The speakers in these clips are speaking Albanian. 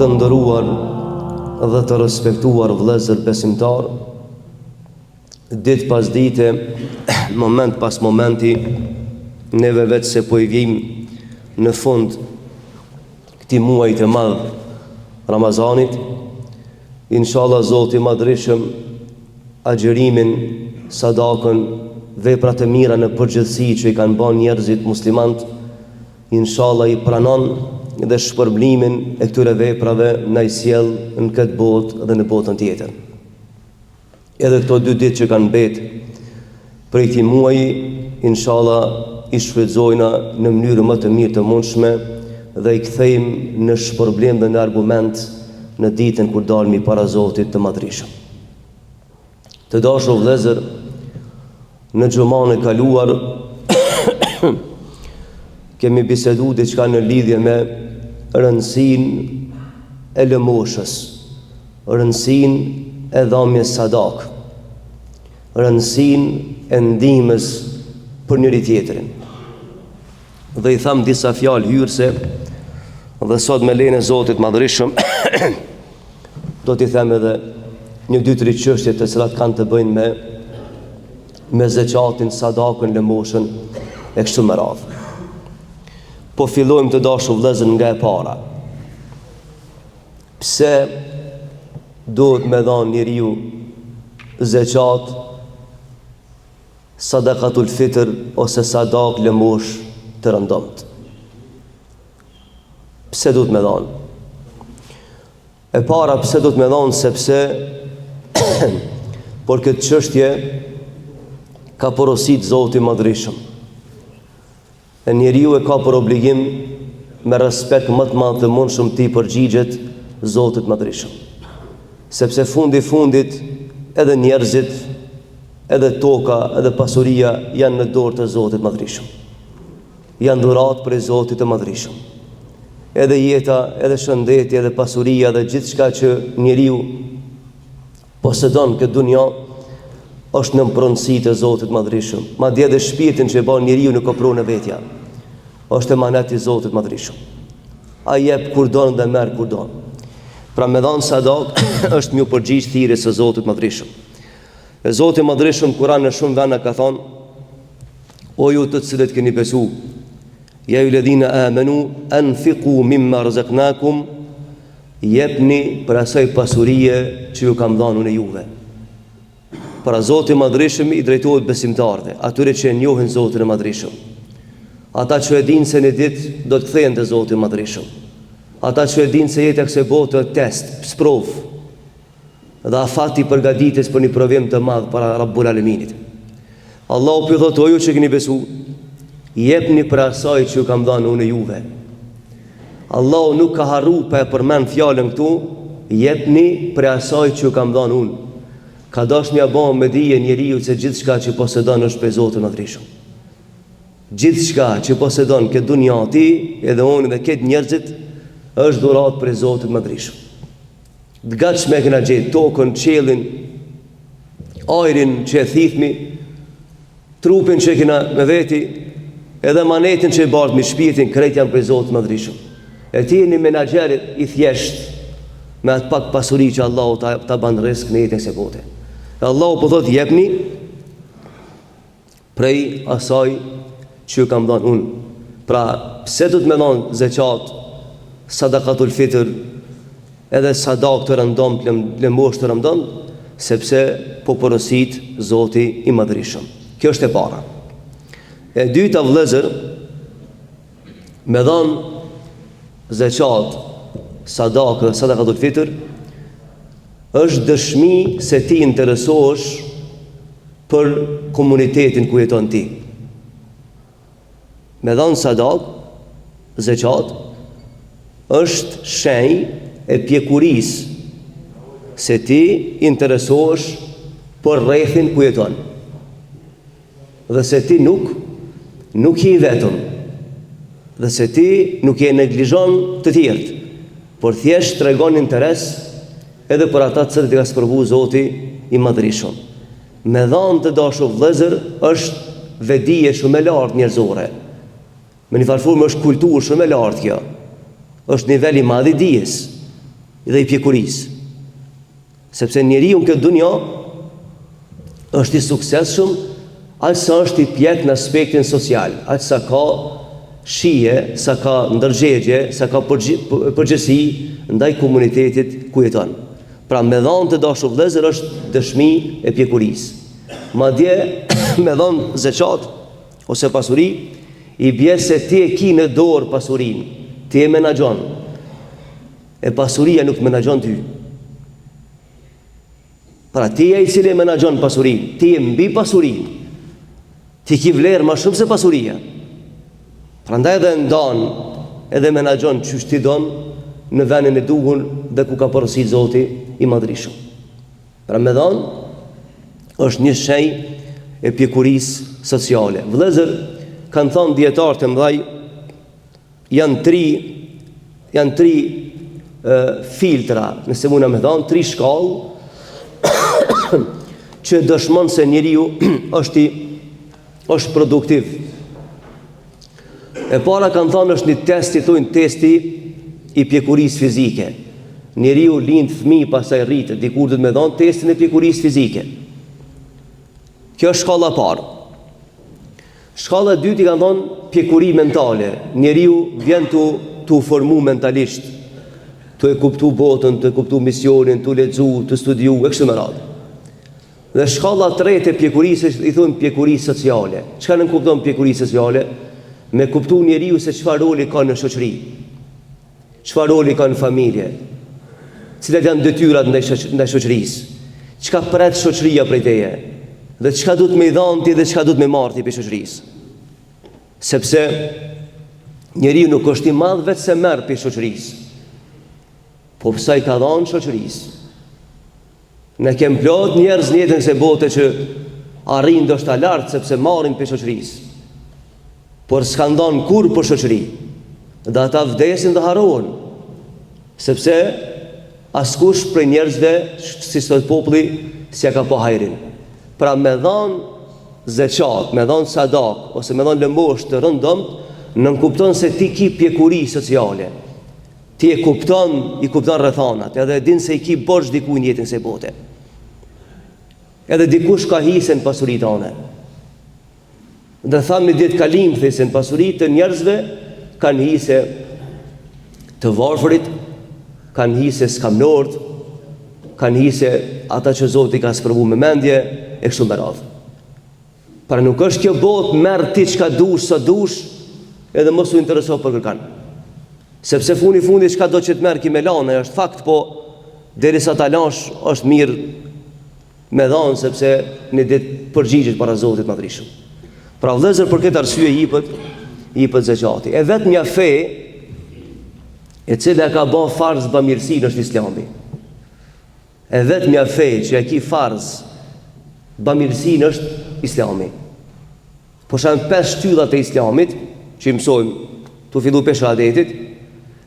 Të nderuar dhe të respektuar vëllezër besimtar, ditë pas dite, moment pas momenti, neve vetë se po i vim në fund këtij muaji të madh Ramazanit, inshallah Zoti i Madhreshëm agjërimin, sadakën, veprat e mira në përgjithësi që i kanë bën njerëzit muslimanë, inshallah i pranon dhe shpërblimin e këtyre veprave na i sjell në këtë botë dhe në botën tjetër. Edhe këto 2 ditë që kanë mbet për këtij muaji, inshallah i shfrytëzojna në mënyrë më të mirë të mundshme dhe i kthejmë në shpërblim dhe në argument në ditën kur dalmi para Zotit të Madhreshëm. Të dashur vëllezër, në xhuman e kaluar kemi biseduar diçka në lidhje me rëndësinë e lëmoshës, rëndësinë e dhënies sadak, rëndësinë e ndihmës për njëri tjetrin. Dhe i tham disa fjalë hyrëse, dhe sot me lejen e Zotit Madhreshëm do t'i them edhe 1-2-3 çështje të cilat kanë të bëjnë me zeqatin, sadakën, lëmoshën e kështu me radhë. Po fillojmë të dashur vëllezër nga e para. Pse duhet me dhanë njeriu zeqat, sadakatul fitr ose sadak lëmosh të rëndomt? Pse duhet me dhanë? E para, pse duhet me dhanë? Sepse por këtë çështje ka porosit Zoti i Madhreshëm. E njeriu e ka për obligim me respekt më të madh të mundshëm të i përgjigjet Zotit Madhreshëm. Sepse fundit edhe njerëzit, edhe toka, edhe pasuria janë në dorë të Zotit Madhreshëm. Janë dhuratë prej Zotit të Madhreshëm. Edhe jeta, edhe shëndeti, edhe pasuria, edhe gjithçka që njeriu posedon këtë dunja është në pronësitë e Zotit Madhreshëm. Madje edhe shpirtin që e bën njeriu në koprën e vetja është emanet i Zotit Madhreshëm. Ai jep kur don dhe merr kur don. Pra me dhënë sadak është më përgjigj thirrjes së Zotit Madhreshëm. E Zoti i Madhreshëm Kur'an në shumë vende ka thonë: O ju të cilët keni besu, ja ju ledhina amanu anfiqu mimma razaqnakum, jepni për asaj pasurie që ju kam dhënë unë juve. Para Zoti i Madhreshëm i drejtohet besimtarëve, atyre që e njohin Zotin e Madhreshëm. Ata që e dinë se në ditë do të kthehen te Zoti i Madhreshëm. Ata që e dinë se jeta kësaj bote është test, sprov. Dhe afati përgatitet për një provim të madh para Rabbul Alaminit. Allahu po thotë: O ju që keni besu, jepni për asaj që ju kam dhënë unë juve. Allahu nuk ka harru pa e përmend fjalën këtu, jepni për asaj që ju kam dhënë unë. Ka dashur mja bën me dije njeriu se gjithçka që posedon është prej Zotit Madhreshëm. Gjithçka që posedon këtë dunjati, edhe unë dhe këtë njerëzit, është dhuratë prej Zotit Madhreshëm. T'gatshme e kena gjetë tokën, qiellin, ajrin që e thithmi, trupin që e kena me veti, edhe manetin që e bardh me shpirtin, krejt janë prej Zotit Madhreshëm. E ti një menaxherit i thjesht me atë pak pasuri që Allahu ta ban rrezik në jetën e kësaj bote. Allahu po thotë: jepni prej asaj që ju kam dhënë unë. Pra, pse do të më dhon zeqat, sadakatul fitr, edhe sadak të rëndomt, lëmosh të rëndomt, sepse po porosit Zoti i Madhreshëm. Kjo është e para. E dyta vëllezër, me dhon zeqat, sadak dhe sadakatul fitr, është dëshmi se ti interesohesh për komunitetin ku jeton ti. Me dhënë sadak, zeqat, është shenjë e pjekurisë se ti interesohesh për rrethin ku jeton. Dhe se ti nuk je i vetëm. Dhe se ti nuk je neglizhon të tjerët, por thjesht tregon interes edhe për ata të cilët i ka sprovu Zoti i Madhreshëm. Me dhanë të dashur vëllezër është vedije shumë e lartë njerëzore. Me një farë formë është kulturë shumë e lartë kjo. Është nivel i madh i dijes. dhe i pjekurisë. Sepse njeriu në këtë dunjë është i suksesshëm aq sa është i pjek në aspektin social, aq sa ka shije, sa ka ndërgjegje, sa ka përgjegjësi ndaj komunitetit ku jeton. Pra me dhënë të dashur vëllezër është dëshmi e pjekurisë. Madje me dhënë zeqat ose pasuri, i bie se ti e ki në dorë pasurinë, ti e menaxhon. E pasuria nuk menaxhon ty. Pra ti e i cili menaxhon pasurinë, ti e mbi pasurinë. Ti ki vlerë më shumë se pasuria. Prandaj edhe ndan, edhe menaxhon çysh ti don në vendin e duhur dhe ku ka porosit Zoti i madhrishëm. Pra me dhënë është një shenjë e pjekurisë sociale. Vëllezër, kanë thënë dietarë të mëdhaj, janë tri filtra, nëse mund me thënë, tri shkallë që dëshmon se njeriu është produktiv. E para kanë thënë është një test, i thonë testi i pjekurisë fizike. Njeriu lind fëmijë, pastaj rritet, dikur do të më dhon testin e pjekurisë fizike. Kjo është shkalla e parë. Shkalla e dytë i kanë thënë pjekuri mentale. Njeriu vjen tu formu mentalisht, tu e kuptu botën, tu e kuptu misionin, tu lexu, tu studiu e kështu me radhë. Dhe shkalla e tretë e pjekurisë i thonë pjekuri sociale. Çka nën kupton pjekuri sociale? Me kuptu njeriu se çfarë roli ka në shoqëri, çfarë roli ka në familje, cilat janë detyrat ndaj shoqërisë, çka pret shoqëria prej teje, dhe çka duhet me i dhanë ti dhe çka duhet me marrë ti për shoqërisë. Sepse njeriu nuk është i madh vetë se merr për shoqërisë, po pse i ka dhënë shoqërisë. Ne kem plot njerëz në jetën se bote që arrin ndoshta lart sepse marrin për shoqërisë, por s'kan dhënë kur për shoqëri. Dhe ata vdesin dhe harrohen, sepse askush prej njerëzve, si sot populli, s'ja ka pa hajrin. Pra me dhënë zeqat, me dhënë sadak, ose me dhënë lëmosh të rëndëm, nën kupton se ti ki pjekuri sociale. Ti i kupton rrethanat, edhe din se i ki borxh diku në jetën se bote. Edhe dikush ka hisen pasurit anë. Dhe thamë një ditë kalim thesen pasurit të njerëzve kanë hise të varfërit, kanë hise skamnort, kanë hise ata që Zoti ka sprovu me mendje e kështu me radhë. Pra nuk është kjo botë merr ti çka dush sa dush, edhe mos u intereso për kërkan. Sepse fundi çka do që të merr ki me lanë, është fakt, po derisa ta lash është mirë me dhanë, sepse një ditë përgjigjet para Zotit madhrishëm. Pra vëllezër, për këtë arsye jepet zeqati. E vetmja fe e cila ka bën farz bamirësinë është Islami. E vetmja fe që e ki farz bamirësinë është Islami. Po janë 5 shtyllat e Islamit që i mësojmë tu fillu pe shahadetit.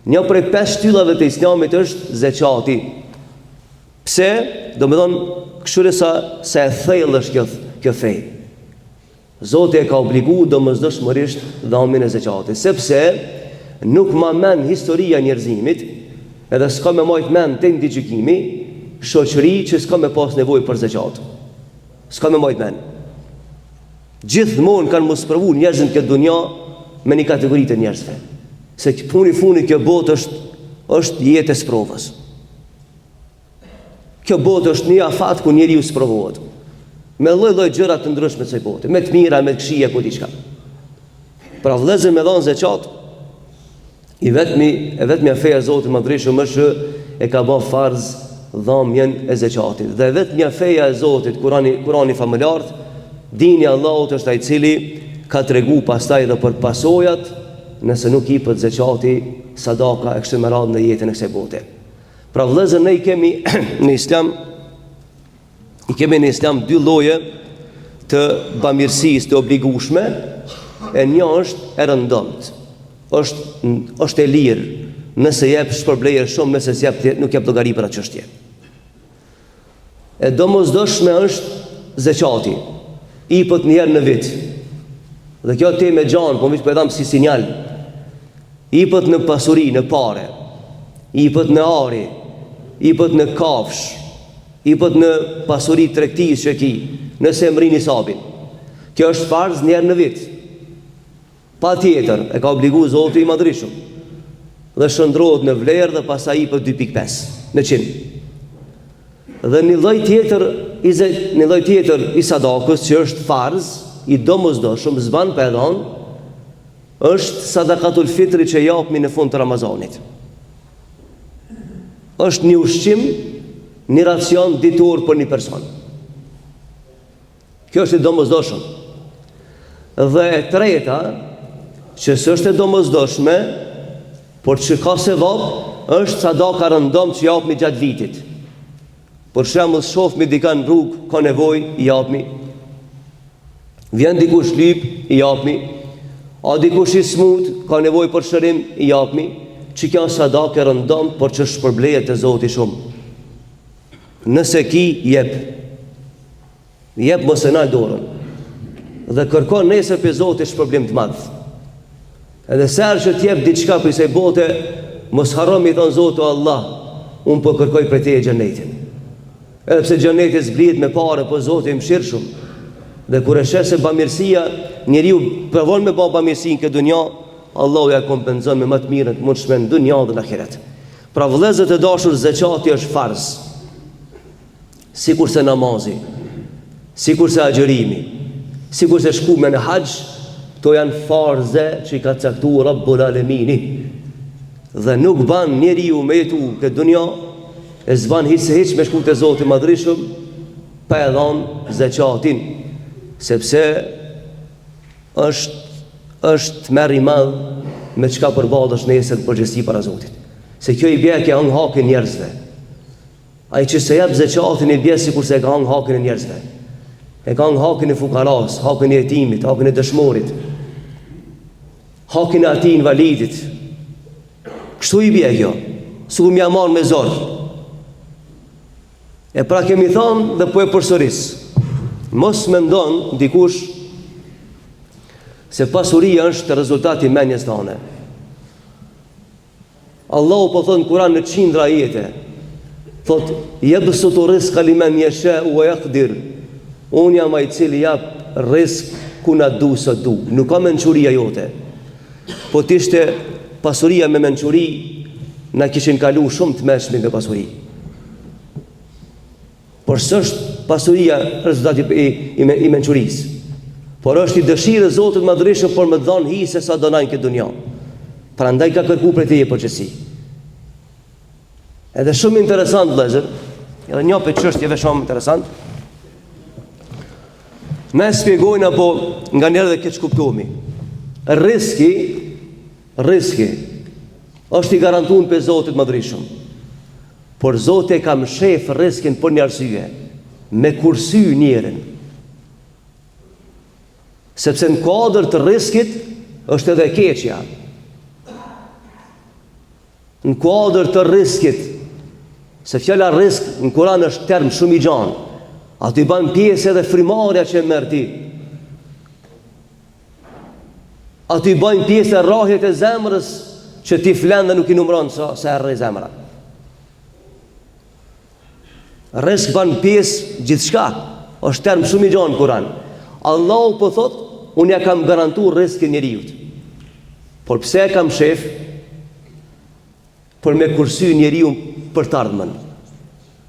Një prej 5 shtyllave të Islamit është zeqati. Pse? Do me thonë këshure sa e thellë është kjo fe. Zoti e ka obligu domosdoshmërisht dhamin e zeqatit, sepse nuk ma men historia njerëzimit, edhe s'ka me majt men të ndi gjykimi, shoqëri që s'ka me pas nevojë për zeqat. S'ka me majt men. Gjithmonë kanë mos provu njerëzën këtë dunja me një kategori të njerëzve. Se funi kjo botë është jetë e sprovës. Kjo botë është një afat ku njeriu sprovohet. Me lloj-lloj gjëra të ndryshme të kësaj bote, me të mira, me të këqija, ku diçka. Pra vëllezër, me dhënë zeqat, e vetmja feja e Zotit madhreshëm është e ka bën farz dhamjen e zeqatit. Dhe vetmja feja e Zotit, Kurani famëlart, dini Allahut është ai i cili ka tregu pastaj edhe për pasojat nëse nuk i jepet zeqati, sadaka e kështu me radhë në jetën e kësaj bote. Pra vëllezër, ne i kemi në Islam 2 lloje të bamirësisë të obligueshme, e një është e rëndëmt. Është e lirë, nëse jep shpërbleje shumë, nëse s'jep nuk jep llogari për atë çështje. E domosdoshme është zeqati. Ipët një herë në vit. Dhe kjo temë e gjanë, po më dam si sinjal. Ipët në pasuri, në pare. Ipët në ari, i pët në kafsh, i pët në pasuri tregtisë që ki, nëse mrini sabin. Kjo është farz njerë në vit. Pa tjetër, e ka obligu Zoti i Madhrishëm. Dhe shëndrohet në vlerë dhe pasaj i për 2.5 në 100. Dhe një lloj tjetër i sadakës që është farz, i domosdoshëm, zban pedon, është sadakatul fitri që japmi në fund të Ramazanit. Është një ushqim, një racion ditur për një person. Kjo është i domosdoshëm. Dhe e treta, që s'është e domosdoshme, por që ka sevap, është sadaka rëndom që japmi gjatë vitit. Për shembull, shohmi dikën në rrugë, ka nevojë, i japmi. Vjen dikush lyp, i japmi. A dikush i smut, ka nevojë për shërim, i japmi. Që kjo sadaka rëndom, por që shpërblehet te Zoti shumë. Nëse ki, jep. Jep mos e nal dorën. Dhe kërkon nesër për Zoti shpërblim të madh. Edhe sërë që t'jep diçka për se bote, mos harrom i thonë Zotu Allah, unë po kërkoj për te e xhenetin. Edhe pse xheneti zblihet me parë, po Zoti i mëshirë shumë. Dhe kur e sheh se bamirësia, njeriu provon me bë bamirësinë këtë dunja, Allahu ja kompenzon me më të mirën të mundshme në dunja dhe në ahiret. Pra vëllezër të dashur, zekati është farz. Sikurse namazi, sikurse agjërimi, sikurse shkume në haxh, to janë farze që i ka caktuar Rabbul Alemini. Dhe nuk ban njeriu me jetu këtë dunja, e zban hiç me shku te Zoti i Madhrishëm, pa e dhënë zekatin, sepse është merr i madh me çka përballesh nesër në përgjithësi para Zotit. Se kjo i bie ke hang hakën njerëzve. Ai që se jep zekatin i bie sikurse e ka hang hakën e njerëzve. E ka hang hakën e fukaras, hakën e jetimit, hakën e dëshmorit, hakën e atij invalidit. Kështu i bie kjo. Su më marr me zor. E pra kemi thonë dhe po e përsëris. Mos mendon dikush se pasuria është rezultati i mendjes tone. Allahu po thon në Kur'an në qindra ajete. Thot: "Yabsutu rizqa liman yasha'u wa yaqdir." Unë jam ai i cili jap rrezik ku na du sa du. Nuk ka mençuria jote. Po t'ishte pasuria me mençuri, na kishin kalu shumë të mëshmi me pasuri. Por s'është pasuria rezultati i mençurisë. Por është i dëshirë e Zotit Madhrishëm për më dhënë hise sa donajnë këtë dunja. Prandaj ka kërku për te përgjithësi. Edhe shumë interesant vëllezër, edhe një për çështjeve shumë interesant. Ne shpjegojnë apo nga njerë dhe këtë shkuptomi. Riski është i garantuar për Zotit Madhrishëm. Por Zoti e ka mshef riskin për një arsye, me kursy njerin. Sepse në kuadër të riskit është edhe keqja. Në kuadër të riskit, se fjala risk në Kur'an është term shumë i gjanë, aty i ban pjesë edhe frimarja që e merr ti. Aty i ban pjesë e rrahjet e zemrës që ti flen dhe nuk i numron se errë zemra. Risk ban pjesë gjithçka, është term shumë i gjanë në Kur'an. Allahu po thot, unë ja kam garantuar riskin njeriut. Por pse e kam shef? Për me kursy njeriu për të ardhmen.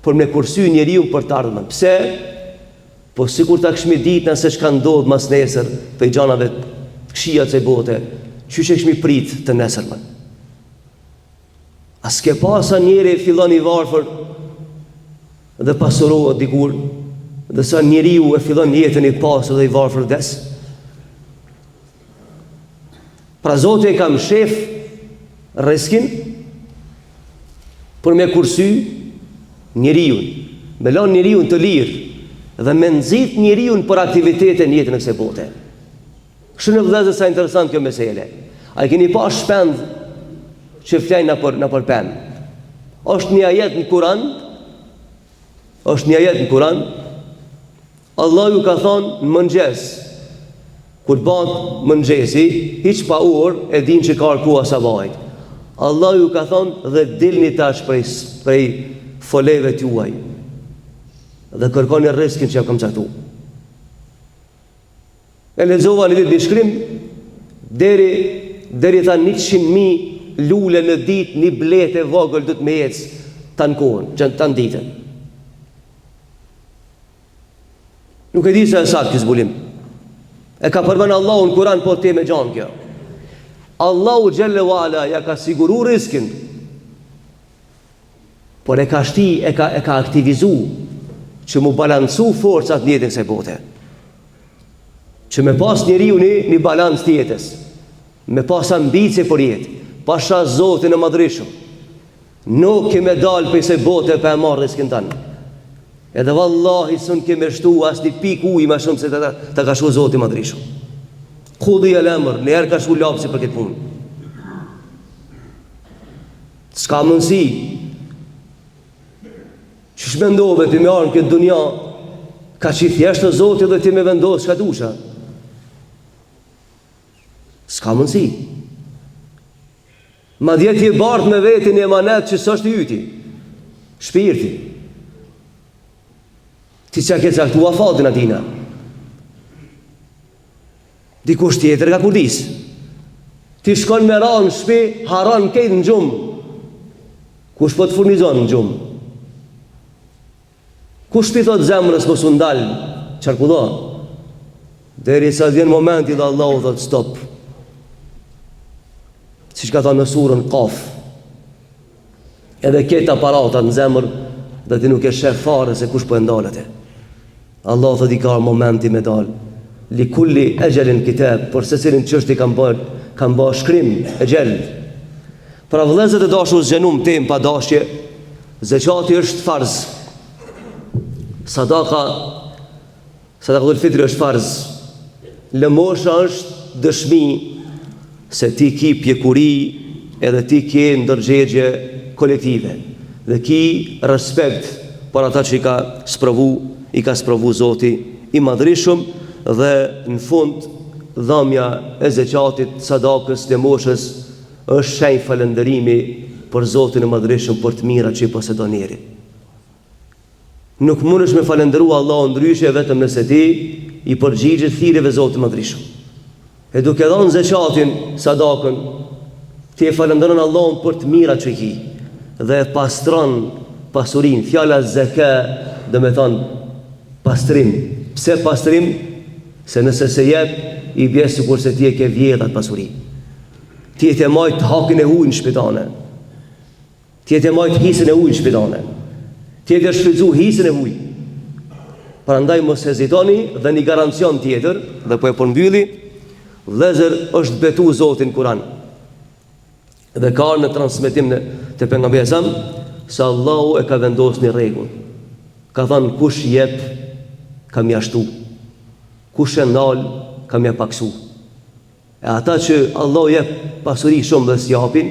Për me kursy njeriu për të ardhmen. Pse? Po sikur ta kishmi ditë nëse çka ndodh mas nesër, për gjanave të këqija të bote, çysh e kishmi prit të nesërmen. As ke pasa njeri fillon i varfër dhe pasurohet dikur, dhe sa njeriu e fillon jetën i pasur dhe i varfër des. Pra Zoti e ka mshef riskin për me kursy njeriu, me lën njeriu të lirë dhe me nxit njeriu për aktivitetin në jetën e kësaj bote. Shumë vëllezër sa interesant kjo mesele. A keni pa shpend që flein në për pen? Është një ajet në Kur'an, Allahu ka thonë në mëngjes, kur bëhet mëngjesi, hiç pa urë e din që ka arkuar sabahit. Allahu ka thonë dhe dilni tash prej foleve t'juaj dhe kërkoni riskin që ja kam caktu. E lexova një ditë një shkrim deri tha 100.000 lule në ditë, një blete vogël do të më ecë tan kohën, tan ditën. Nuk e di se sa ky zbulim. E ka përmend Allahu në Kur'an, po te me gjanë kjo. Allahu xhelle wala ja ka siguru riskin, por e ka aktivizu që mu balancu forcat në jetën kësaj bote. Që me pas njeriu një balans të jetës, me pas ambicie për jetë, pasha Zotin e madhreshëm. Nuk keme dalë për kësaj bote për e marrë riskin tanë. Edhe vallahi s'un keme shtu as një pik ujë ma shumë se ta ka shku Zotin e madhreshëm. Khudhi el emër, në herë ka shku lapsi për këtë punë. S'ka mundësi. Që shmendove të me arën këtë dunja, ka që i thjeshtë të Zotit dhe ti me vendosë ka dusha. S'ka mundësi. Ma djeti e bartë me vetin e emanet që s'është i yti. Shpirti. Ti që ke caktua fatin atina. Dikush tjetër ka kurdis. Ti shkon me ranë shpi, haran kejtë në gjumë. Kush po të furnizon në gjumë? Kush pi thot zemrës mos u ndal, çarkudo. Deri sa vjen momenti dhe Allahu thot stop. Siç ka thënë në surën Qaf. Edhe këta aparata në zemër dhe ti nuk e sheh fare se kush po e ndal atë. Allahu thot i ka momenti me dal. Li kulli ajalin kitab, por se cilin çështje kanë bërë shkrim e gjell. Pra vëllezër e dashur zgjenum tem pa dashje, zakati është farz. Sadaka dhul fitri është farz. Lëmosha është dëshmi se ti ki pjekuri edhe ti ki ndërgjegje kolektive dhe ki respekt për ata që i ka sprovu Zoti i madhreshëm. Dhe në fund dhamja e zakatit, sadakës, lëmoshës është shenjë falënderimi për Zotin e madhreshëm për të mira që i posedon njeri. Nuk mundesh me falëndëru Allahun ndryshe vetëm nëse ti i përgjigjesh thirrjeve të Zotit të madhreshëm. E duke dhënë zakatin, sadakën, ti e falënderon Allahun për të mira që i ki dhe e pastron pasurinë. Fjala zaka do të thonë pastrim. Pse pastrim? Se nëse se jep, i bje sikur se ti e ke vjedhat pasuri. Ti e te majt hakin e ujnë shpitane. Ti e te majt hisën e ujnë shpitane. Ti e te shfridzu hisën e ujnë. Prandaj mos hezitoni dhe një garancion tjetër, dhe po e përmbylli, vëllezër është betu Zotin Kur'an. Dhe ka në transmetim të pejgamberit se Allahu e ka vendosur një rregull. Ka thënë kush jep, ka mjashtu. Kush e ndal, ka mja paksu. E ata që Allahu jep pasuri shumë dhe s'japin,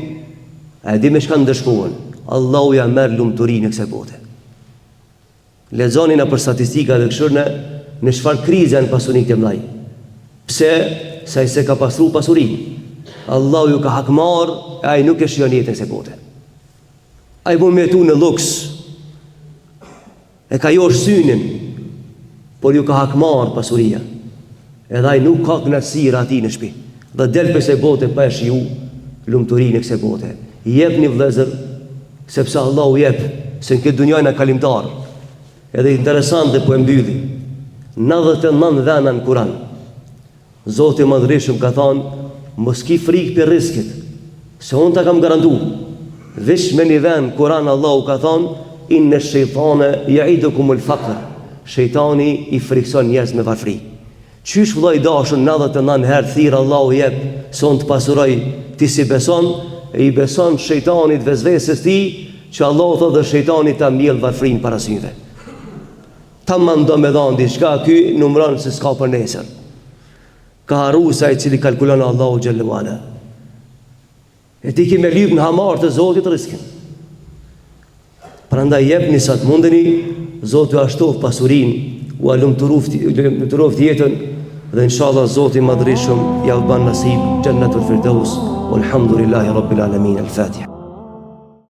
e di me shka ndëshkohen. Allahu ja merr lumturinë e kësaj bote. Lexoni na për statistika dhe këshirë në çfarë krize në pasurinë të mëdhaj. Pse? Sa i se ka pasru pasurinë. Allahu ju ka hakmar, e ai nuk e shijon jetën e kësaj bote. Ai mund me jetu në luks. E ka josh synin, por ju ka hakmar pasuria. Edhe ai nuk ka kënaqësira ati në shtëpi. Dhe del për kësaj bote pa e shiu lumturinë e kësaj bote. Jepni vëllezër, sepse Allahu jep, se në këtë dunjë na kalimtar. Edhe interesante po e mbylli. 99 vena në Kur'an. Zoti i madhreshëm ka thënë, mos ki frikë për rrezikut, se unë ta kam garantuar. Veç me një vend Kur'an Allahu ka thënë, inna ash-shaytana ya'idukumul faqr. Shejtani i frikson njerëz me varfëri. Qysh vëllai dashur 99 herë thirr Allahu jep, son të pasuroj, ti si beson, e i beson shejtanit vezvesës ti, që Allahu thotë dhe shejtani ta mbjell varfërinë para syve. Ta mando me dhanë diçka, ky numron se s'ka për nesër. Ka harru sa i cili kalkulon Allahu xhallahu ala. E ti ki me lyp në hamar të Zotit riskin. Prandaj jepni sa të mundeni, Zoti ju ashtof pasurinë, u lumturoft jetën, dhe inshallah Zoti i madhreshëm ja u ban nasib jannatul firdaus. Walhamdulillahi rabbil alamin. Al-Fatiha.